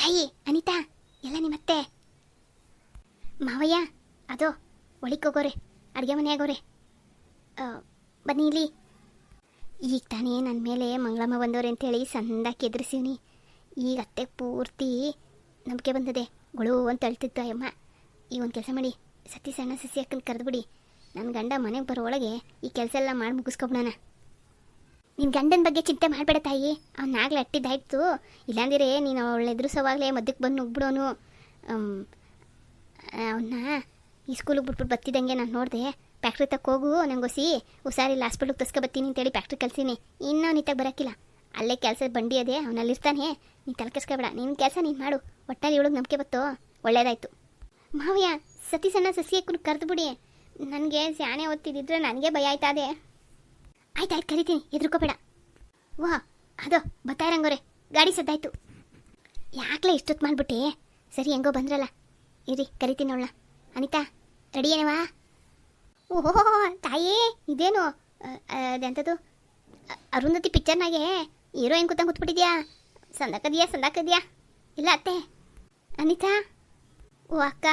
ತಾಯಿ ಅನಿತಾ ಎಲ್ಲ ನಿಮ್ಮತ್ತೆ ಮಾವಯ್ಯ ಅದೋ ಒಳಿಕೋಗೋರೆ ಅಡುಗೆ ಮನೆಯಾಗೋರೆ ಬನ್ನಿ ಇಲ್ಲಿ. ಈಗ ತಾನೇ ನನ್ನ ಮೇಲೆ ಮಂಗಳಮ್ಮ ಬಂದವ್ರೆ ಅಂತೇಳಿ ಸಂದಾಕಿ ಎದುರಿಸಿವ್ನಿ. ಈಗ ಅತ್ತೆ ಪೂರ್ತಿ ನಂಬಿಕೆ ಬಂದದೆ ಗೊಳು ಅಂತ ಅಳ್ತಿತ್ತು ಅಯ್ಯಮ್ಮ. ಈಗ ಒಂದು ಕೆಲಸ ಮಾಡಿ ಸತಿ ಸಣ್ಣ ಸಸಿ ಹಾಕಂತ ಕರೆದ್ಬಿಡಿ. ನನ್ನ ಗಂಡ ಮನೆಗೆ ಬರೋ ಒಳಗೆ ಈ ಕೆಲಸ ಎಲ್ಲ ಮಾಡಿ ಮುಗಿಸ್ಕೊಬಿಡೋಣ. ನಿನ್ನ ಗಂಡನ ಬಗ್ಗೆ ಚಿಂತೆ ಮಾಡಬೇಡ ತಾಯಿ, ಅವನಾಗಲೇ ಅಟ್ಟಿದ್ದಾಯ್ತು. ಇಲ್ಲಾಂದಿರೇ ನೀನು ಅವಳ ಎದುರಿಸೋವಾಗಲೇ ಮದ್ದಕ್ಕೆ ಬಂದು ನುಗ್ಬಿಡೋನು. ಅವನ್ನ ಈ ಸ್ಕೂಲಿಗೆ ಬಿಟ್ಬಿಟ್ಟು ಬತ್ತಿದಂಗೆ ನಾನು ನೋಡಿದೆ. ಫ್ಯಾಕ್ಟ್ರಿ ತಕ್ಕ ಹೋಗು, ನಂಗೊಸಿ ಹುಷಾರಿಲ್ಲ ಹಾಸ್ಪಿಟ್ಲಿಗೆ ತಸ್ಕೊಬತ್ತೀನಿ ಅಂತೇಳಿ ಫ್ಯಾಕ್ಟ್ರಿ ಕಲ್ಸೀನಿ. ಇನ್ನೂ ನೀಟಾಗಿ ಬರೋಕ್ಕಿಲ್ಲ, ಅಲ್ಲೇ ಕೆಲಸದ ಬಂಡಿ ಅದೇ ಅವನಲ್ಲಿರ್ತಾನೆ. ನೀನು ತಲೆ ಕೆಸ್ಕೊಬೇಡ, ನಿನ್ನ ಕೆಲಸ ನೀನು ಮಾಡು. ಒಟ್ಟಲ್ಲಿ ಇವಳಿಗೆ ನಂಬಿಕೆ ಬತ್ತೋ ಒಳ್ಳೇದಾಯ್ತು. ಮಾವಯ್ಯ ಸತಿ ಸಣ್ಣ ಸಸಿಯಕ್ಕೂ ಕರೆದುಬಿಡಿ. ನನಗೆ ಸ್ಯಾನೆ ಓದ್ತಿದ್ದಿದ್ರೆ ನನಗೆ ಭಯ ಆಯ್ತದೆ. ಆಯ್ತಾಯ್ತು ಕರಿತೀನಿ, ಎದುರ್ಕೋಬೇಡ. ವಾ ಅದೋ ಬತ್ತಾಯಿರಂಗೋರೆ, ಗಾಡಿ ಸದ್ದಾಯ್ತು. ಯಾಕಲೇ ಇಷ್ಟೊತ್ತು ಮಾಡಿಬಿಟ್ಟೆ? ಸರಿ ಹೆಂಗೋ ಬಂದ್ರಲ್ಲ, ಇರಿ ಕರಿತೀನಿ ಅವಳ. ಅನಿತಾ ರೆಡಿ ಏನವಾ? ಓಹೋ ತಾಯಿ ಇದೇನು ಅದೆಂಥದ್ದು ಅರುಂಧತಿ ಪಿಕ್ಚರ್ನಾಗೆ ಹೀರೋಯಿನ್ ಕೂತಂಗೆ ಕೂತ್ಬಿಟ್ಟಿದ್ಯಾ? ಸಂದಾಕದಿಯಾ ಇಲ್ಲ ಅತ್ತೆ? ಅನಿತಾ ಓ ಅಕ್ಕ,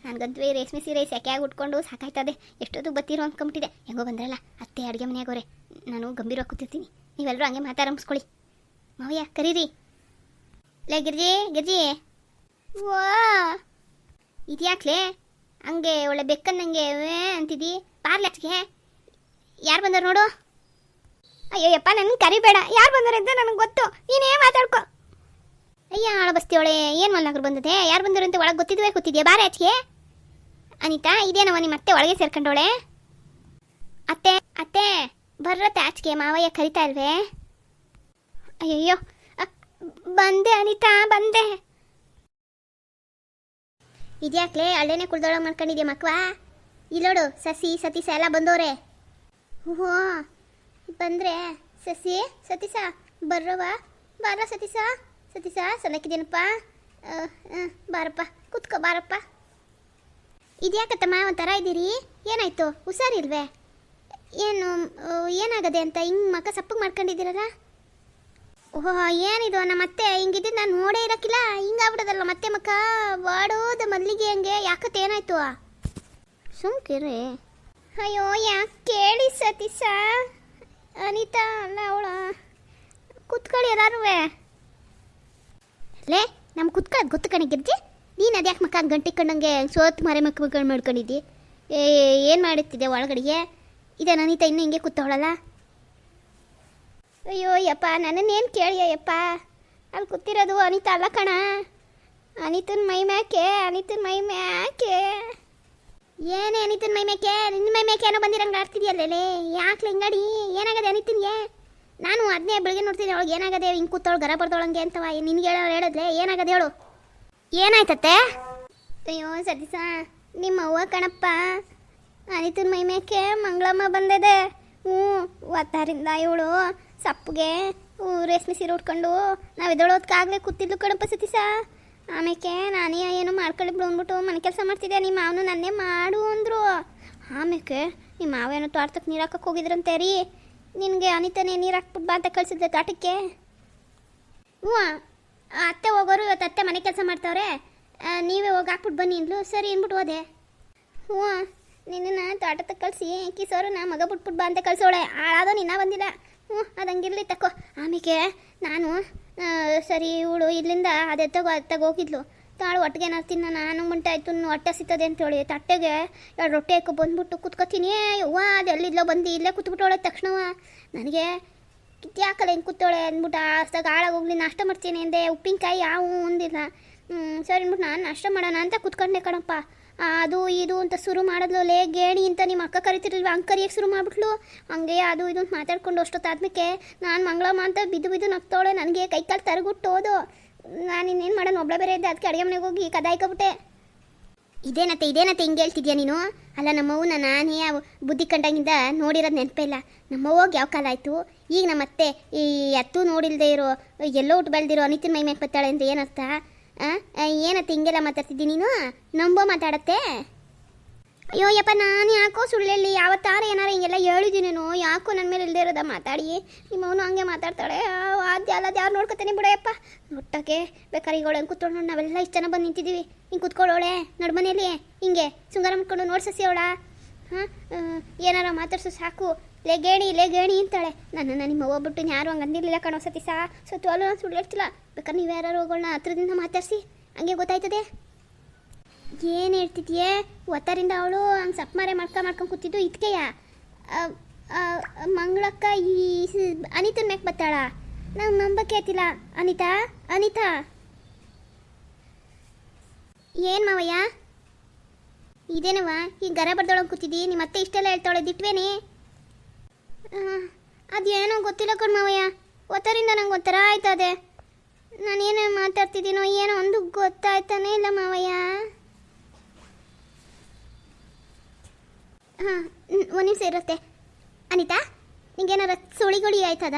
ನನಗಂತೂ ರೇಷ್ಮೆ ಸೀರೆ ಸೆಕೆಯಾಗಿ ಉಟ್ಕೊಂಡು ಸಾಕಾಯ್ತದೆ. ಎಷ್ಟೊತ್ತು ಬತ್ತೀರೋ ಅಂದ್ಕೊಂಬಿಟ್ಟಿದೆ. ಹೆಂಗೋ ಬಂದ್ರಲ್ಲ ಅತ್ತೆ ಅಡುಗೆ ಮನೆಯಾಗೋರೆ, ನಾನು ಗಂಭೀರವಾಗಿ ಕೂತಿರ್ತೀನಿ. ನೀವೆಲ್ಲರೂ ಹಂಗೆ ಮಾತಾರಂಭಿಸ್ಕೊಳ್ಳಿ. ಮಾವಯ್ಯ ಕರೀರಿ. ಲೇ ಗಿರ್ಜಿ ವಾ ಇದ್ಯಾಕ್ಲೇ ಹಂಗೆ ಒಳ್ಳೆ ಬೆಕ್ಕನ್ನಂಗೆ ಅಂತಿದ್ದಿ? ಪಾರ್ಲೆಟ್ಗೆ ಯಾರು ಬಂದರು ನೋಡು. ಅಯ್ಯೋಯಪ್ಪ ನನಗೆ ಕರಿಬೇಡ, ಯಾರು ಬಂದಾರೆ ಅಂತ ನನಗೆ ಗೊತ್ತು, ನೀನೇ ಮಾತಾಡ್ಕೊ. ಅಯ್ಯ ಆಳ ಬಸ್ತಿಯವಳೆ, ಏನು ಮಲ್ನಾಗರು ಬಂದದೆ? ಯಾರು ಬಂದರು ಅಂತ ಒಳಗೆ ಗೊತ್ತಿದ್ವೇ ಕೂತಿದ್ಯಾ? ಬಾರೆ ಆಚೆಗೆ. ಅನಿತಾ ಇದೇನವ ನಿಮ್ಮ ಅತ್ತೆ ಒಳಗೆ ಸೇರ್ಕೊಂಡವಳೆ? ಅತ್ತೆ ಬರ್ರತ್ತೆ ಆಚೆಗೆ, ಮಾವಯ್ಯ ಕರಿತಾ ಇಲ್ವೇ? ಅಯ್ಯಯ್ಯೋ ಬಂದೆ ಅನಿತಾ ಬಂದೆ. ಇದ್ಯಾಕ್ಲೇ ಅಲ್ಲೇನೆ ಕುಳ್ದೊಳಗೆ ಮಾಡ್ಕೊಂಡಿದ್ಯಾ ಮಕ್ವಾ? ಇಲ್ಲೋಡು ಸಸಿ ಸತೀಶ ಎಲ್ಲ ಬಂದವ್ರೆ. ಓಹೋ ಬಂದ್ರೆ ಸಸಿ ಸತೀಶ ಬರ್ರವ, ಬಾರ ಸತೀಶ ಸಲಕಿದೇನಪ್ಪ. ಬಾರಪ್ಪ ಕೂತ್ಕೋ ಬಾರಪ್ಪ. ಇದ್ಯಾಕತ್ತಮ್ಮ ಒಂಥರ ಇದ್ದೀರಿ? ಏನಾಯ್ತು? ಹುಷಾರಿಲ್ವೇ? ಏನಾಗದೆ ಅಂತ ಹಿಂಗೆ ಮಕ್ಕ ಸಪ್ಪಗೆ ಮಾಡ್ಕೊಂಡಿದ್ದೀರಲ್ಲ? ಓಹೋ ಏನಿದು ನಮ್ಮ ಅತ್ತೆ ಹಿಂಗಿದ್ದು ನಾನು ನೋಡೇ ಇರೋಕ್ಕಿಲ್ಲ, ಹಿಂಗಾಗ್ಬಿಡೋದಲ್ಲ ಮತ್ತೆ ಮಕ್ಕ ವಾಡೋದ ಮಲ್ಲಿಗೆ ಹಂಗೆ. ಯಾಕತ್ತೆ ಏನಾಯ್ತು? ಸುಮ್ಕಿರಿ. ಅಯ್ಯೋ ಯಾಕೆ ಕೇಳಿ ಸತೀಶ. ಅನಿತಾ ಅಲ್ಲ ಅವಳ. ಕುತ್ಕೊಳ್ಳಿ ಎಲ್ಲಾರು. ಲೇ ನಮ್ಮ ಕುತ್ಕೊಳ್ಳೋದು ಗೊತ್ತು ಕಣೆ ಗಿರ್ಜಿ. ನೀನು ಅದ್ಯಾಕೆ ಮಕ್ಕ ಗಂಟೆ ಕಣ್ಣಂಗೆ ಸೋತ್ ಮರೆ ಮಕ್ಕ ಮಾಡ್ಕೊಂಡಿದ್ದಿ? ಏನು ಮಾಡುತ್ತಿದ್ದೆ ಒಳಗಡೆಗೆ? ಇದೇನು ಅನಿತಾ ಇನ್ನೂ ಹಿಂಗೆ ಕೂತವಳಲ್ಲ? ಅಯ್ಯೋ ಯಪ್ಪ ನನ್ನನ್ನೇನು ಕೇಳಿಯಪ್ಪ, ಅಲ್ಲಿ ಕೂತಿರೋದು ಅನಿತಾ ಅಲ್ಲ ಕಣ. ಅನಿತನ ಮೈ ಮ್ಯಾಕೆ ಏನೇ ಅನಿತನ ಮೈ ಮ್ಯಾಕೆ? ನಿನ್ನ ಮೈ ಮ್ಯಾಕೆ ಏನೋ ಬಂದಿರಂಗೆ ಆಡ್ತಿದ್ಯಲ್ಲೇ, ಯಾಕೆ ಹಿಂಗಾಡಿ? ಏನಾಗದೆ ಅನಿತನ್ಗೆ? ನಾನು ಅದನ್ನೇ ಬೆಳಗ್ಗೆ ನೋಡ್ತಿದ್ದೆ, ಅವಳಿಗೆ ಏನಾಗದೆ ಹಿಂಗೆ ಕೂತವಳು ಗರ ಬರ್ದವಳಂಗೆ ಅಂತವ. ನಿನ್ಗೆ ಹೇಳಿದ್ಲೆ ಏನಾಗದೆ ಹೇಳು? ಏನಾಯ್ತತ್ತೆ? ಅಯ್ಯೋ ಸತೀಶ ನಿಮ್ಮ ಅವ್ವ ಕಣಪ್ಪ, ಅನಿತನ ಮೈ ಮ್ಯಾಕೆ ಮಂಗಳಮ್ಮ ಬಂದಿದೆ. ಒತ್ತಾರಿಂದ ಇವಳು ಸಪ್ಪಗೆ ರೇಷ್ಮೆ ಸೀರೆ ಉಟ್ಕೊಂಡು ನಾವು ಎದೊಳೋದಕ್ಕಾಗಲೇ ಕೂತಿದ್ಲು ಕಣಪ್ಪ ಸತೀಶ. ಆಮೇಲೆ ನಾನೇ ಏನೋ ಮಾಡ್ಕೊಳ್ಳಿ ಬಿಡು ಅಂದ್ಬಿಟ್ಟು ಮನೆ ಕೆಲಸ ಮಾಡ್ತಿದ್ದೆ. ನಿಮ್ಮ ಮಾವನು ನನ್ನೇ ಮಾಡು ಅಂದರು. ಆಮೇಲೆ ನಿಮ್ಮ ಮಾವ ಏನೋ ತೋಟಕ್ಕೆ ನೀರು ಹಾಕಕ್ಕೆ ಹೋಗಿದ್ರಂತೆ ರೀ. ನಿನಗೆ ಅನಿತಾನೆ ನೀರು ಹಾಕ್ಬಿಟ್ಟು ಬಾ ಅಂತ ಕಳಿಸಿದ್ದೆ ತೋಟಕ್ಕೆ. ಹ್ಞೂ ಅತ್ತೆ ಹೋಗೋರು, ಇವತ್ತು ಅತ್ತೆ ಮನೆ ಕೆಲಸ ಮಾಡ್ತಾವ್ರೆ, ನೀವೇ ಹೋಗಿ ಹಾಕ್ಬಿಟ್ಟು ಬನ್ನಿ ಅಂದ್ಲು. ಸರಿ ಅಂದ್ಬಿಟ್ಟು ಹೋದೆ. ಹ್ಞೂ ನಿನ್ನ ತೋಟಕ್ಕೆ ಕಳಿಸಿ ಕಿಸೋರು ನಾ ಮಗ ಬಿಟ್ಬಿಟ್ಟು ಬಾ ಅಂತ ಕಳಿಸೋಳೆ. ಹಾಳಾದೋ ನಿನ್ನ ಬಂದಿಲ್ಲ. ಹ್ಞೂ ಅದಂಗಿರಲಿ ತಕ್ಕೋ. ಆಮೇಲೆ ನಾನು ಸರಿ ಇವಳು ಇಲ್ಲಿಂದ ಅತ್ತಾಗ ಹೋಗಿದ್ಲು. ತಾಳು ಒಟ್ಟಿಗೆ ನರ್ತೀನಿ ನಾನು ಮುಂಟಾಯ್ತು ಹೊಟ್ಟೆ ಸಿಗ್ತದೆ ಅಂತೇಳಿ ತಟ್ಟೆಗೆ 2 ರೊಟ್ಟಿ ಹಾಕೊ ಬಂದ್ಬಿಟ್ಟು ಕುತ್ಕೋತೀನಿ. ಯವ್ವ ಅದೆಲ್ಲಿದ್ಲೋ ಬಂದು ಇಲ್ಲೇ ಕೂತ್ಬಿಟ್ಟವಳೆ. ತಕ್ಷಣವ ನನಗೆ ಕಿತ್ಯಾಕಲ್ಲ ಹೆಂಗೆ ಕೂತವಳೆ ಅಂದ್ಬಿಟ್ಟು ಅಷ್ಟಾಗ ಹಾಳಾಗೋಗ್ಲಿ ನಾಷ್ಟ ಮಾಡ್ತೀನಿ ಅಂದೆ. ಉಪ್ಪಿನಕಾಯಿ ಯಾವ ಒಂದಿಲ್ಲ. ಸರಿ ಅಂದ್ಬಿಟ್ಟು ನಾನು ನಾಷ್ಟ ಮಾಡೋಣ ಅಂತ ಕುತ್ಕೊಂಡೆ ಕಣಪ್ಪ. ಅದು ಇದು ಅಂತ ಶುರು ಮಾಡಿದ್ಲು. ಲೇ ಗೇಣಿ ಅಂತ ನಿಮ್ಮ ಅಕ್ಕ ಕರಿತಿರ್ಲಿಲ್ವ, ಹಂಗೆ ಕರಿಯೋಕ್ಕೆ ಶುರು ಮಾಡಿಬಿಟ್ಲು. ಹಂಗೆ ಅದು ಇದು ಅಂತ ಮಾತಾಡ್ಕೊಂಡು ಅಷ್ಟೊತ್ತಾದ್ಮೇಲೆ ನಾನು ಮಂಗಳಮ್ಮ ಅಂತ ಬಿದ್ದು ನಗ್ತವಳೆ. ನನಗೆ ಕೈಕಾಲು ತರಗುಟ್ಟೋದು. ನಾನು ಇನ್ನೇನು ಮಾಡೋಣ, ಒಬ್ಬಳೆ ಬೇರೆ ಇದ್ದೆ. ಅದಕ್ಕೆ ಅಡುಗೆ ಮನೆಗೆ ಹೋಗಿ ಕದಾಯ್ಕೊಬಿಟ್ಟೆ. ಇದೇನತ್ತೆ ಹಿಂಗೆ ಹೇಳ್ತಿದ್ಯಾ ನೀನು? ಅಲ್ಲ ನಮ್ಮವ್ವನ ನಾನೇ ಬುದ್ಧಿ ಕಂಡಾಗಿಂದ ನೋಡಿರೋದು ನೆನಪೇ ಇಲ್ಲ. ನಮ್ಮವ್ವಗೆ ಯಾವ ಕಾಲ ಆಯಿತು? ಈಗ ನಮ್ಮತ್ತೆ ಈ ಎತ್ತು ನೋಡಿಲ್ದೇ ಇರೋ ಎಲ್ಲೋ ಉಟ್ಟು ಬೆಳೆದಿರೋ ಅನಿತಿನ ಮೈ ಮೇಲೆ ಬತ್ತಾಳೆ ಅಂದರೆ ಏನರ್ಥ? ಏನತ್ತೆ ಹಿಂಗೆಲ್ಲ ಮಾತಾಡ್ತಿದ್ದಿ ನೀನು? ನಂಬೋ ಮಾತಾಡತ್ತೆ? ಅಯ್ಯೋ ಯಪ್ಪ, ನಾನು ಯಾಕೋ ಸುಳ್ಳು ಹೇಳಿ? ಯಾವತ್ತಾರ ಏನಾರ ಹಿಂಗೆಲ್ಲ ಹೇಳಿದ್ದೀನೇನೋ? ಯಾಕೋ ನನ್ನ ಮೇಲೆ ಇಲ್ಲದೆ ಇರೋದ ಮಾತಾಡಿ? ನಿಮ್ಮವನು ಹಂಗೆ ಮಾತಾಡ್ತಾಳೆ. ಅದು ಅಲ್ಲದು ಯಾರು ನೋಡ್ಕೊತಾನೆ ಬಿಡಯಪ್ಪ. ನೋಟ್ಟಕ್ಕೆ ಬೇಕಾರೆ ಈಗ ಹೆಂಗೆ ಕೂತ್ಕೊಂಡು ನೋಡಿ, ನಾವೆಲ್ಲ ಇಷ್ಟು ಜನ ಬಂದು ನಿಂತಿದ್ದೀವಿ. ಹಿಂಗೆ ಕೂತ್ಕೊಳ್ಳೋಳೆ ನಡುಮನೆಯಲ್ಲಿ ಹಿಂಗೆ ಸುಂಗರ ಮುಟ್ಕೊಂಡು ನೋಡ್ಸಸಿ ಅವಳ. ಹಾಂ, ಏನಾರ ಮಾತಾಡ್ಸು ಸಾಕು. ಲೇ ಗೇಣಿ ಅಂತಾಳೆ. ನನ್ನನ್ನು ನಿಮ್ಮ ಹೋಗ್ಬಿಟ್ಟು ಯಾರು ಹಂಗೆ ಅಂದಿರಲಿಲ್ಲ ಕಣೋ ಸತೀಸ. ಸತ್ತು ಅಲ್ಲೂ ನಾನು ಸುಳ್ಳು ಹೇಳ್ತಿಲ್ಲ. ಬೇಕಾದ್ರೆ ನೀವು ಯಾರು ಹೋಗೋಣ ಹತ್ರದಿಂದ ಮಾತಾಡಿಸಿ, ಹಂಗೆ ಗೊತ್ತಾಯ್ತದೆ. ಏನು ಹೇಳ್ತಿದ್ಯೆ? ಒತ್ತರಿಂದ ಅವಳು ಹಂಗೆ ಸಪ್ಮಾರೆ ಮಾಡ್ಕೊಂಡು ಕೂತಿದ್ದು ಇದಕ್ಕೆಯ ಮಂಗಳಕ್ಕ ಈ ಅನಿತನ ಮ್ಯಾಕೆ ಬತ್ತಾಳ. ನಂಗೆ ನಂಬಕ್ಕೆ ಆಯ್ತಿಲ್ಲ. ಅನಿತಾ ಏನು ಮಾವಯ್ಯ ಇದೇನವ ಈ ಗರ ಬರ್ದೊಳಗೆ ಕೂತಿದ್ದಿ? ನಿಮ್ಮ ಅತ್ತೆ ಇಷ್ಟೆಲ್ಲ ಹೇಳ್ತಾಳೆ ದಿಟ್ವೇನೆ? ಅದೇನೋ ಗೊತ್ತಿಲ್ಲ ಕಣ್ ಮಾವಯ್ಯ. ಒತ್ತರಿಂದ ನಂಗೆ ಒಂಥರ ಆಯ್ತದೆ. ನಾನೇನೋ ಮಾತಾಡ್ತಿದ್ದೀನೋ ಏನೋ ಒಂದು ಗೊತ್ತಾಯ್ತಾನೆ ಇಲ್ಲ ಮಾವಯ್ಯ. ಹಾಂ, ಒಂದು ನಿಮಿಷ ಇರುತ್ತೆ. ಅನಿತಾ, ನಿಂಗೇನಾರ ಸುಳಿಗುಳಿ ಆಯ್ತದ?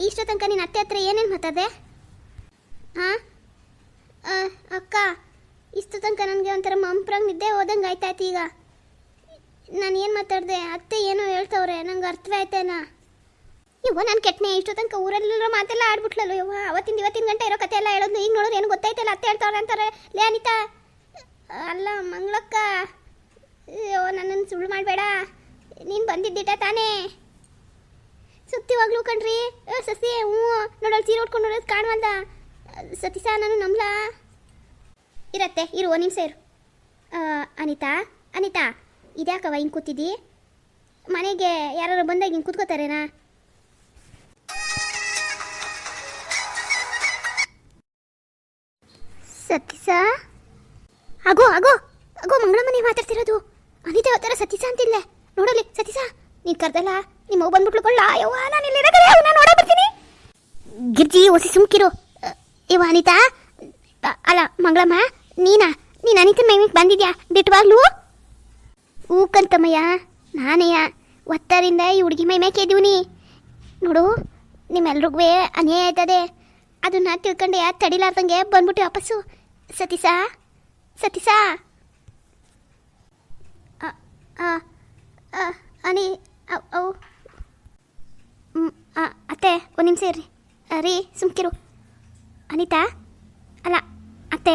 ಇಷ್ಟೋ ತನಕ ನಿನ್ನ ಅತ್ತೆ ಹತ್ರ ಏನೇನು ಮಾತಾದೆ? ಹಾಂ ಅಕ್ಕ, ಇಷ್ಟು ತನಕ ನನಗೆ ಒಂಥರ ಮಂಪ್ರಂಗೆ ನಿದ್ದೆ ಹೋದಂಗೆ ಆಯ್ತಾಯ್ತು. ಈಗ ನಾನು ಏನು ಮಾತಾಡಿದೆ? ಅತ್ತೆ ಏನೋ ಹೇಳ್ತವ್ರೆ, ನಂಗೆ ಅರ್ಥವೇ ಆಯ್ತೇನಾ? ಇವ ನಾನು ಕೆಟ್ಟನೆ. ಇಷ್ಟು ತನಕ ಊರಲ್ಲಿರೋ ಮಾತೆಲ್ಲ ಆಡ್ಬಿಟ್ಲಲ್ಲ ಇವ. ಇವತ್ತಿನ ಗಂಟೆ ಇರೋ ಕತೆ ಎಲ್ಲ ಹೇಳೋದು ಈಗ ನೋಡೋರು ಏನು ಗೊತ್ತಾಯ್ತಲ್ಲ. ಅತ್ತೆ ಹೇಳ್ತಾವ್ರೆ ಅಂತಾರೆ. ಲೇ ಅನಿತಾ, ಅಲ್ಲ ಮಂಗಳಕ್ಕ, ಅಯ್ಯೋ ನನ್ನನ್ನು ಸುಳ್ಳು ಮಾಡಬೇಡ. ನೀನು ಬಂದಿದ್ದಿಟ್ಟ ತಾನೇ? ಸುತ್ತಿವಾಗ್ಲೂ ಕಣ್ರಿ ಸಸಿ. ಹ್ಞೂ ನೋಡೋಳು ಸೀರೆ ಉಟ್ಕೊಂಡು ನೋಡೋದು ಕಾಣುವಂತ ಸತೀಸ. ನಾನು ನಂಬಲ ಇರತ್ತೆ. ಇರು ಒಂದು ನಿಮಿಷ ಇರು. ಅನಿತಾ ಇದ್ಯಾಕವ ಹಿಂಗೆ ಕೂತಿದ್ದಿ? ಮನೆಗೆ ಯಾರು ಬಂದಾಗ ಹಿಂಗೆ ಕೂತ್ಕೋತಾರೇನಾ? ಸತೀಸ, ಆಗೋ ಮಂಗಳಮ್ಮನೇ ಮಾತಾಡ್ತಿರೋದು. ಅನಿತಾ ಅವತಾರ ಸತೀಸ ಅಂತಿಲ್ಲ ನೋಡಲಿ. ಸತೀಸ, ನೀನು ಕರ್ದಲ್ಲ ನಿಮ್ಮ ಮಗು ಬಂದ್ಬಿಟ್ಕೊಳ್ಳ. ಯವ್ವ, ನಾನು ಇಲ್ಲಿ ನಾನು ನೋಡ ಬರ್ತೀನಿ. ಗಿರ್ಜಿ ಒಸಿ ಸುಮ್ಕಿರು. ಇವ ಅನಿತಾ ಅಲ್ಲ ಮಂಗಳಮ್ಮ, ನೀನು ಅನಿತನ ಮೈಮಿಗೆ ಬಂದಿದ್ಯಾ ದಿಟ್ವಾಗ್ಲೂ? ಹೂಕಂತಮ್ಮಯ್ಯ, ನಾನೆಯ ಒತ್ತರಿಂದ ಈ ಹುಡುಗಿ ಮೈ ಮೇಕೆ ಇದ್ದೀವಿ. ನೋಡು, ನಿಮ್ಮೆಲ್ರಿಗೂ ಅನ್ಯಾಯ ಆಯ್ತದೆ. ಅದನ್ನ ತಿಳ್ಕೊಂಡು ಯಾರು ತಡಿಲಾರ್ದಂಗೆ ಬಂದ್ಬಿಟ್ಟು ವಾಪಸ್ಸು. ಸತೀಸ ಅವು ಅತ್ತೆ ಒಂದು ನಿಮಿಷ ಇರ್ರಿ. ರೀ ಸುಮ್ಕಿರು. ಅನಿತಾ ಅಲ್ಲ ಅತ್ತೆ,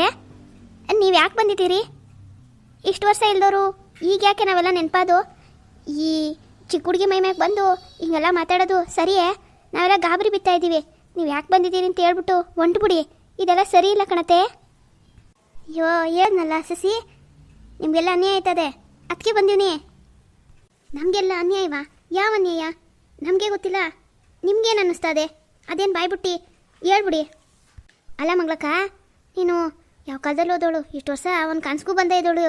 ನೀವು ಯಾಕೆ ಬಂದಿದ್ದೀರಿ? ಇಷ್ಟು ವರ್ಷ ಇಲ್ದವರು ಈಗ ಯಾಕೆ ನಾವೆಲ್ಲ ನೆನಪಾದು? ಈ ಚಿಕ್ಕ ಹುಡುಗಿ ಮೈ ಮ್ಯಾಗೆ ಬಂದು ಹಿಂಗೆಲ್ಲ ಮಾತಾಡೋದು ಸರಿಯೇ? ನಾವೆಲ್ಲ ಗಾಬರಿ ಬಿತ್ತಾ ಇದ್ದೀವಿ. ನೀವು ಯಾಕೆ ಬಂದಿದ್ದೀರಿ ಅಂತ ಹೇಳ್ಬಿಟ್ಟು ಹೊಂಟ್ಬಿಡಿ. ಇದೆಲ್ಲ ಸರಿ ಇಲ್ಲ ಕಣತೆ. ಅಯ್ಯೋ ಹೇಳಿದ್ನಲ್ಲ ಸಸಿ, ನಿಮಗೆಲ್ಲ ಅನ್ಯಾಯ ಆಯ್ತದೆ, ಅದಕ್ಕೆ ಬಂದೀನಿ. ನಮಗೆಲ್ಲ ಅನ್ಯಾಯವಾ? ಯಾವ ಅನ್ಯಾಯ? ನಮಗೆ ಗೊತ್ತಿಲ್ಲ. ನಿಮ್ಗೇನು ಅನ್ನಿಸ್ತದೆ? ಅದೇನು ಬಾಯ್ಬಿಟ್ಟು ಹೇಳ್ಬಿಡಿ. ಅಲ್ಲ ಮಂಗಳಕ್ಕ, ನೀನು ಯಾವ ಕಾಲದಲ್ಲಿ ಹೋದವಳು? ಇಷ್ಟು ವರ್ಷ ಒಂದು ಕನ್ಸ್ಗೂ ಬಂದೇ ಇದ್ದವಳು.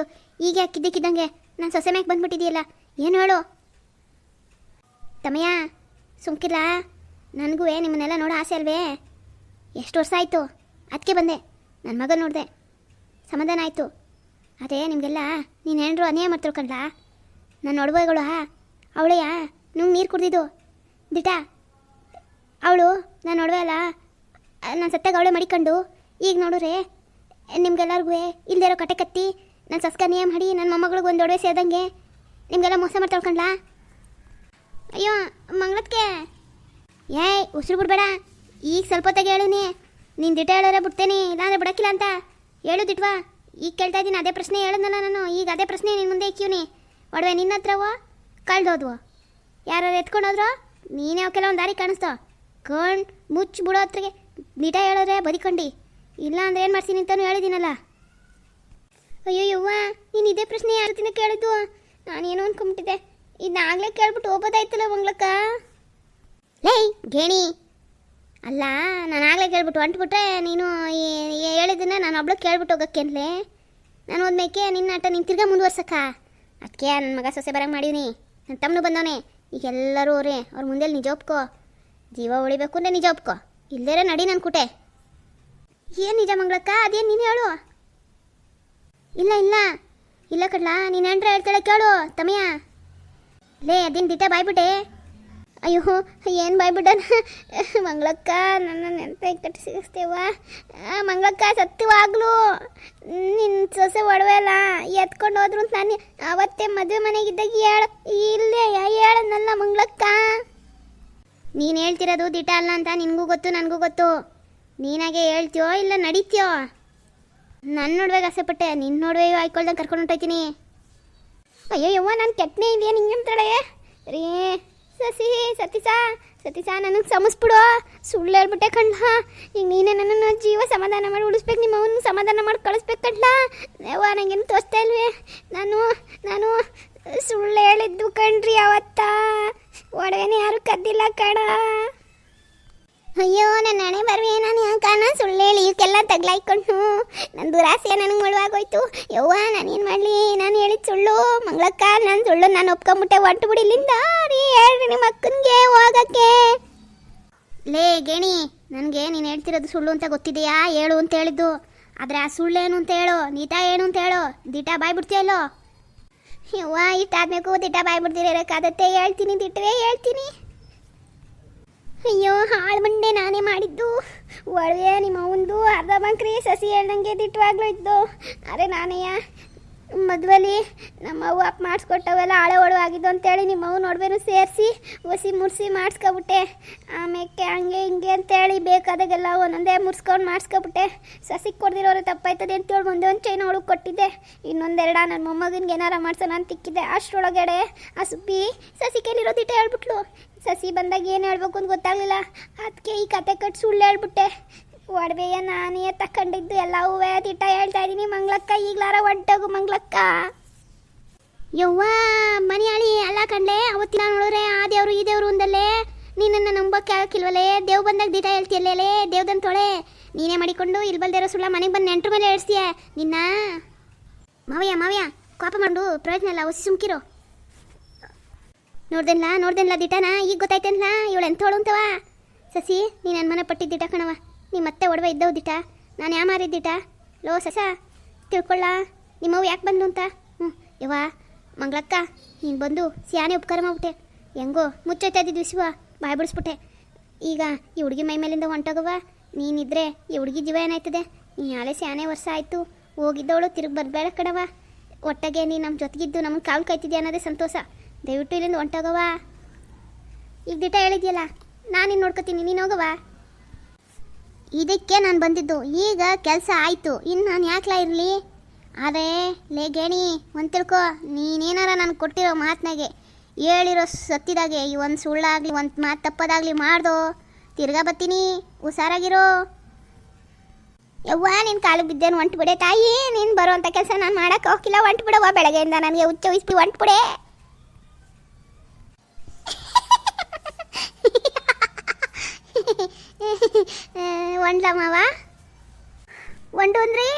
ಈಗ ಯಾಕಿದ್ದಕ್ಕಿದ್ದಂಗೆ ನಾನು ಸೊಸೆ ಮ್ಯಾಕೆ ಬಂದ್ಬಿಟ್ಟಿದೆಯಲ್ಲ, ಏನು ಹೇಳು? ತಮ್ಮಯ್ಯ ಸುಮ್ಕಿಲ್ಲ. ನನಗೂ ನಿಮ್ಮನ್ನೆಲ್ಲ ನೋಡೋ ಆಸೆ ಅಲ್ವೇ? ಎಷ್ಟು ವರ್ಷ ಆಯಿತು, ಅದಕ್ಕೆ ಬಂದೆ. ನನ್ನ ಮಗ ನೋಡಿದೆ, ಸಮಾಧಾನ ಆಯಿತು. ಅದೇ ನಿಮಗೆಲ್ಲ ನೀನೇನರು ಅನ್ಯಾಯ ಮಾಡ್ತಿಳ್ಕೊಂಡ್ಲ? ನನ್ನ ಒಡವೆಗಳು ಅವಳೆಯಾ ನುಂಗೆ ನೀರು ಕುಡ್ದಿದ್ದು ದಿಟ ಅವಳು? ನಾನು ಒಡವೆ ಅಲ್ಲ, ನಾನು ಸತ್ತಾಗ ಅವಳೆ ಮಡಿಕೊಂಡು ಈಗ ನೋಡ್ರೆ ನಿಮ್ಗೆಲ್ಲರಿಗೂ ಇಲ್ಲದೆ ಇರೋ ಕಟ್ಟೆ ಕತ್ತಿ ನಾನು ಸಸ್ಕ ನೇಮ್ ಮಾಡಿ ನನ್ನ ಮೊಮ್ಮಗಳಿಗೆ ಒಂದು ಒಡವೆ ಸೇರಿದಂಗೆ ನಿಮಗೆಲ್ಲ ಮೋಸ ಮಾಡ್ತಾಳ್ಕೊಂಡ್ಲಾ? ಅಯ್ಯೋ ಮಂಗಳಕ್ಕೆ ಉಸಿರು ಬಿಡ್ಬೇಡ. ಈಗ ಸ್ವಲ್ಪ ಹೊತ್ತಾಗ ಹೇಳುನಿ. ನೀನು ದಿಟ ಹೇಳೋರೆ ಬಿಡ್ತೇನೆ, ಇಲ್ಲಾಂದ್ರೆ ಬಿಡೋಕ್ಕಿಲ್ಲ ಅಂತ ಹೇಳು ದಿಟ್ವಾ. ಈಗ ಕೇಳ್ತಾ ಇದ್ದೀನಿ, ಅದೇ ಪ್ರಶ್ನೆ ಹೇಳಿದ್ನಲ್ಲ ನಾನು. ಈಗ ಅದೇ ಪ್ರಶ್ನೆ ನಿನ್ನ ಮುಂದೆ ಇಕ್ಕೀವ್ನಿ. ಒಡವೆ ನಿನ್ನ ಹತ್ರವೋ ಕಳ್ದೋದ್ವೋ? ಯಾರು ಎತ್ಕೊಂಡೋದ್ರು? ನೀನೇ ಅವಕ್ಕೆಲ್ಲ ಒಂದು ದಾರಿ ಕಾಣಿಸ್ತೋ? ಮುಚ್ಚಿ ಬಿಡೋ ಹತ್ರಗೆ ದಿಟ ಹೇಳೋರೆ ಬದಿಕೊಂಡು, ಇಲ್ಲ ಅಂದ್ರೆ ಏನು ಮಾಡ್ತೀನಿ ಅಂತಾನು ಹೇಳಿದ್ದೀನಲ್ಲ. ಅಯ್ಯೋ ಯವ್ವ, ನೀನು ಇದೇ ಪ್ರಶ್ನೆ ಯಾರು ದಿನ ಕೇಳಿದ್ದು? ನಾನೇನೋ ಅಂದ್ಕೊಂಬಿಟ್ಟಿದ್ದೆ. ಇದನ್ನಾಗಲೇ ಕೇಳ್ಬಿಟ್ಟು ಹೋಗೋದಾಯ್ತಲ್ಲ ಮಂಗ್ಳಕ್ಕ. ಲೇ ಗೇಣಿ, ಅಲ್ಲ ನಾನು ಆಗಲೇ ಕೇಳ್ಬಿಟ್ಟು ಹೊಂಟ್ಬಿಟ್ರೆ ನೀನು ಹೇಳಿದ್ದನ್ನ ನಾನು ಒಬ್ಳು ಕೇಳ್ಬಿಟ್ಟು ಹೋಗೋಕ್ಕೇನ್ಲೇ? ನಾನು ಹೋದ್ಮೇಕೆ ನಿನ್ನ ಆಟ ನೀನು ತಿರ್ಗಾ ಮುಂದುವರ್ಸಕ್ಕ. ಅದಕ್ಕೆ ನನ್ನ ಮಗ ಸೊಸೆ ಬರಂಗೆ ಮಾಡೀನಿ. ನನ್ನ ತಮ್ಮನು ಬಂದವನೇ. ಈಗ ಎಲ್ಲರೂ ಅವ್ರ ಮುಂದೆ ನಿಜ ಒಪ್ಕೋ. ಜೀವ ಉಳಿಬೇಕು ಅಂದರೆ ನಿಜ ಒಪ್ಕೋ, ಇಲ್ಲದೇ ನಡಿ ನನ್ನ ಕುಟೆ. ಏನು ನಿಜ ಮಂಗಳಕ್ಕ? ಅದೇನು ನೀನು ಹೇಳು. ಇಲ್ಲ ಕಡ್ಲ, ನೀನು ಹೆಂಡ್ರೆ ಹೇಳ್ತಾಳೆ ಕೇಳು ತಮ್ಮಯ್ಯ. ಲೇ ಅದೇನು ದಿಟ ಬಾಯ್ಬಿಟ್ಟೆ. ಅಯ್ಯೋ ಏನು ಬಾಯ್ಬಿಡೋಣ ಮಂಗಳಕ್ಕ ನನ್ನ ನೆನಪೆ ಕಟ್ಟಿಸಿಸ್ತೇವ ಮಂಗಳಕ್ಕ ಸತ್ಯವಾಗ್ಲು ನಿನ್ನ ಸೊಸೆ ಒಡವೆ ಅಲ್ಲ ಎತ್ಕೊಂಡು ಹೋದ್ರು ಅಂತ ನಾನು ಅವತ್ತೇ ಮದುವೆ ಮನೆಗಿದ್ದಾಗ ಇಲ್ಲೇ ಹೇಳನಲ್ಲ ಮಂಗಳಕ್ಕ. ನೀನು ಹೇಳ್ತಿರೋದು ದಿಟ ಅಲ್ಲ ಅಂತ ನಿನಗೂ ಗೊತ್ತು ನನಗೂ ಗೊತ್ತು. ನೀನಾಗೆ ಹೇಳ್ತೀಯೋ ಇಲ್ಲ ನಡೀತೀಯೋ? ನನ್ನ ನೋಡ್ಬೇಕು ಆಸೆಪಟ್ಟೆ, ನಿನ್ನ ನೋಡುವೆ ಆಯ್ಕೊಳ್ದಂಗೆ ಕರ್ಕೊಂಡು ಹೊಂಟೋಯ್ತೀನಿ. ಅಯ್ಯೋ ಯವ್ವ ನಾನು ಕೆಟ್ಟನೇ ಇದೆಯಾ ನಿಂಗಂತಾಳೆ ರೀ ಸತೀಸ ನನಗೆ ಸಮಸ್ಬಿಡು, ಸುಳ್ಳು ಹೇಳ್ಬಿಟ್ಟೆ ಕಣ್ಣ. ಈಗ ನೀನೇ ನನ್ನನ್ನು ಜೀವ ಸಮಾಧಾನ ಮಾಡಿ ಉಳಿಸ್ಬೇಕು, ನಿಮ್ಮ ಅವನು ಸಮಾಧಾನ ಮಾಡಿ ಕಳಿಸ್ಬೇಕು ಕಣ್ಣ. ಯವ್ವ ನನಗೇನು ತೋರಿಸ್ತಾ ಇಲ್ವೇ? ನಾನು ಸುಳ್ಳು ಹೇಳಿದ್ದು ಕಣ್ರಿ ಅವತ್ತ, ಒಡವೆನೇ ಯಾರು ಕದ್ದಿಲ್ಲ ಕಣ. ಅಯ್ಯೋ ನನ್ನ ಹಣೆ ಬರುವೆ, ನಾನು ಯಾಕಣ್ಣ ಸುಳ್ಳು ಹೇಳಿ ಇವಕ್ಕೆಲ್ಲ ತಗ್ಲಾಯ್ಕೊಂಡು ನನ್ನ ದುರಾಸೆ ನನಗೆ ಮುಳುವಾಗೋಯ್ತು. ಯವ್ವ ನಾನೇನು ಮಾಡಲಿ, ನಾನು ಹೇಳಿದ ಸುಳ್ಳು ಮಂಗಳಕ್ಕ, ನಾನು ಸುಳ್ಳು ನಾನು ಒಪ್ಕೊಂಬಿಟ್ಟೆ. ಹೊಂಟು ಬಿಡಿ ಇಲ್ಲಿಂದ ರೀ, ಹೇಳ್ರಿ ನಿಮ್ಮ ಅಕ್ಕನಿಗೆ ಹೋಗಕ್ಕೆ. ಲೇ ಗೇಣಿ, ನನಗೆ ನೀನು ಹೇಳ್ತಿರೋದು ಸುಳ್ಳು ಅಂತ ಗೊತ್ತಿದೆಯಾ? ಹೇಳು ಅಂತ ಹೇಳಿದ್ದು, ಆದರೆ ಆ ಸುಳ್ಳೇನು ಅಂತ ಹೇಳು, ನೀಟ ಏನು ಅಂತ ಹೇಳು. ದಿಟ ಬಾಯ್ ಬಿಡ್ತೀಯಲ್ಲೋ? ಯವ್ವ ಇಷ್ಟಾದ್ಮೇಕು ದಿಟ ಬಾಯ್ ಬಿಡ್ದಿರೋಕ್ಕಾಗತ್ತೆ? ಹೇಳ್ತೀನಿ, ದಿಟ್ಟವೇ ಹೇಳ್ತೀನಿ. ಅಯ್ಯೋ ಹಾಳು ಮಂಡೆ, ನಾನೇ ಮಾಡಿದ್ದು ಒಡವೆ ನಿಮ್ಮ ಅವಂದು ಅರ್ಧ ಬಂಕ್ರಿ ಸಸಿ ಹೇಳ್ದಂಗೆ ದಿಟ್ಟವಾಗ್ಲೂ ಇದ್ದು. ಅರೆ ನಾನೆಯ ಮದುವೆಲಿ ನಮ್ಮ ಅವ್ವ ಅಪ್ಪ ಮಾಡಿಸ್ಕೊಟ್ಟವೆಲ್ಲ ಹಳೆ ಒಡವಾಗಿದ್ದು ಅಂತೇಳಿ ನಿಮ್ಮ ಅವ್ವ ನೋಡ್ಬೇನು ಸೇರಿಸಿ ಒಸಿ ಮುರ್ಸಿ ಮಾಡಿಸ್ಕೊಬಿಟ್ಟೆ. ಆಮೇಲೆ ಹಂಗೆ ಹಿಂಗೆ ಅಂತೇಳಿ ಬೇಕಾದಾಗೆಲ್ಲ ಒಂದೊಂದೇ ಮುರ್ಸ್ಕೊಂಡು ಮಾಡಿಸ್ಕೊಬಿಟ್ಟೆ. ಸಸಿಗೆ ಕೊಡ್ದಿರೋರು ತಪ್ಪಾಯ್ತದೆ ಅಂತೇಳಿ ಮುಂದೆ ಒಂದು ಚೈನ್ ಒಳಗೆ ಕೊಟ್ಟಿದ್ದೆ, ಇನ್ನೊಂದೆರಡ ನನ್ನ ಮೊಮ್ಮಗನಿಗೆ ಏನಾರ ಮಾಡ್ಸೋಣ ಅಂತ ತಿಕ್ಕಿದ್ದೆ. ಅಷ್ಟರೊಳಗಡೆ ಆ ಸುಬ್ಬಿ ಸಸಿ ಕೇಳಿರೋ ದಿಟ ಹೇಳ್ಬಿಟ್ಲು. ಸಸಿ ಬಂದಾಗ ಏನು ಹೇಳ್ಬೇಕು ಅಂತ ಗೊತ್ತಾಗಲಿಲ್ಲ, ಅದಕ್ಕೆ ಈ ಕತೆ ಕಟ್ಟಿ ಸುಳ್ಳು ಹೇಳ್ಬಿಟ್ಟೆ. ಒಡವೆಯ ನಾನೇ ತಗೊಂಡಿದ್ದು ಎಲ್ಲವೂ ದಿಟ ಹೇಳ್ತಾ ಇದ್ದೀನಿ ಮಂಗಳಕ್ಕ. ಈಗ್ಲಾರ ಹೊಂಟೋಗು ಮಂಗಳಕ್ಕ. ಯವ್ವ ಮನೆಯಾಳಿ ಅಲ್ಲ ಕಂಡ್ಲೆ, ಅವತ್ತಿನ ನೋಡಿದ್ರೆ ಆ ದೇವರು ಈ ದೇವರು ಅಂದಲ್ಲೇ ನೀನನ್ನು ನಂಬಕ್ಕೆ ಆಗಕ್ಕಿಲ್ವಲ್ಲೇ? ದೇವ್ ಬಂದಾಗ ದಿಟ ಹೇಳ್ತೀಯಲ್ಲೇ ದೇವ್ದನ್ ತೊಳೆ. ನೀನೇ ಮಾಡಿಕೊಂಡು ಇಲ್ಲಿ ಬಲ್ದಿರೋ ಸುಳ್ಳ ಮನೆಗೆ ಬಂದು ನೆಂಟ್ರ ಮೇಲೆ ಹೇಳ್ತೀಯ ನಿನ್ನ. ಮಾವಯ್ಯ ಕೋಪ ಮಾಡು ಪ್ರಯೋಜನ ಇಲ್ಲ, ಒಸಿ ಸುಮ್ಕಿರೋ. ನೋಡ್ದೆನ್ಲ ದಿಟನ ಈಗ ಗೊತ್ತಾಯ್ತೇನ್ಲ ಇವಳು ಎಂಥೋಳು ಅಂತವ. ಸಸಿ ನೀನು ನನ್ನ ಮನೆ ಪಟ್ಟಿದ್ದ ದಿಟ ಕಣವ, ನಿಮ್ಮ ಮತ್ತೆ ಒಡವೆ ಇದ್ದವು ದಿಟ, ನಾನು ಯಾ ಮಾರಿದ್ದಿಟ. ಲೋ ಸಸ ತಿಳ್ಕೊಳ್ಳ ನಿಮ್ಮವು ಯಾಕೆ ಬಂದು ಅಂತ. ಯವ್ವ ಮಂಗಳಕ್ಕ ನೀನು ಬಂದು ಸಿಯಾನೆ ಉಪಕಾರ ಮಾಡ್ಬಿಟ್ಟೆ. ಹೆಂಗೋ ಮುಚ್ಚೋಯ್ತಾ ಇದ್ದಿದ್ದು ವಿಶ್ವ ಬಾಯ್ ಬಿಡಿಸ್ಬಿಟ್ಟೆ. ಈಗ ಈ ಹುಡುಗಿ ಮೈ ಮೇಲಿಂದ ಹೊಂಟೋಗವ, ನೀನಿದ್ರೆ ಈ ಹುಡುಗಿ ಜೀವ ಏನಾಯ್ತದೆ? ನೀ ನಾಳೆ ಸ್ಯಾನೆ ವರ್ಷ ಆಯಿತು ಹೋಗಿದ್ದವಳು ತಿರುಗಿ ಬರಬೇಡ ಕಣವ. ಒಟ್ಟಿಗೆ ನೀನು ನಮ್ಮ ಜೊತೆಗಿದ್ದು ನಮಗೆ ಕಾಲು ಕಾಯ್ತಿದ್ಯಾ ಅನ್ನೋದೇ ಸಂತೋಷ. ದಯವಿಟ್ಟು ಇಲ್ಲಿಂದ ಹೊಂಟೋಗವ. ಈಗ ದಿಟ ಹೇಳಿದ್ಯಲ್ಲ, ನಾನಿನ್ನು ನೋಡ್ಕೊತೀನಿ, ನೀನು ಹೋಗವ. ಇದಕ್ಕೆ ನಾನು ಬಂದಿದ್ದು, ಈಗ ಕೆಲಸ ಆಯಿತು, ಇನ್ನು ನಾನು ಯಾಕ್ಲಾ ಇರಲಿ. ಆದರೆ ಲೇ ಗೇಣಿ ಒಂದು ತಿಳ್ಕೊ, ನೀನೇನಾರ ನಾನು ಕೊಟ್ಟಿರೋ ಮಾತನಾಗೆ ಹೇಳಿರೋ ಸತ್ತಿದಾಗೆ ಈ ಒಂದು ಸುಳ್ಳಾಗಲಿ ಒಂದು ಮಾತು ತಪ್ಪದಾಗಲಿ ಮಾಡ್ದೋ ತಿರ್ಗಾ ಬರ್ತೀನಿ, ಹುಷಾರಾಗಿರೋ. ಯವ್ವ ನಿನ್ನ ಕಾಲು ಬಿದ್ದೇನು ಹೊಂಟು ಬಿಡೆ ತಾಯಿ, ನೀನು ಬರೋ ಅಂಥ ಕೆಲಸ ನಾನು ಮಾಡೋಕ್ಕೆ ಹೋಗಿಲ್ಲ. ಹೊಂಟು ಬಿಡವ್ವ, ಬೆಳಗ್ಗೆಯಿಂದ ನನಗೆ ಹುಚ್ಚ ವಹಿಸ್ಬಿಟ್ಟು ಹೊಂಟು ಬಿಡೆ. ಒಂಡ್ಲ ಮಾವ ಒಂಡು ಅಂದ್ರಿ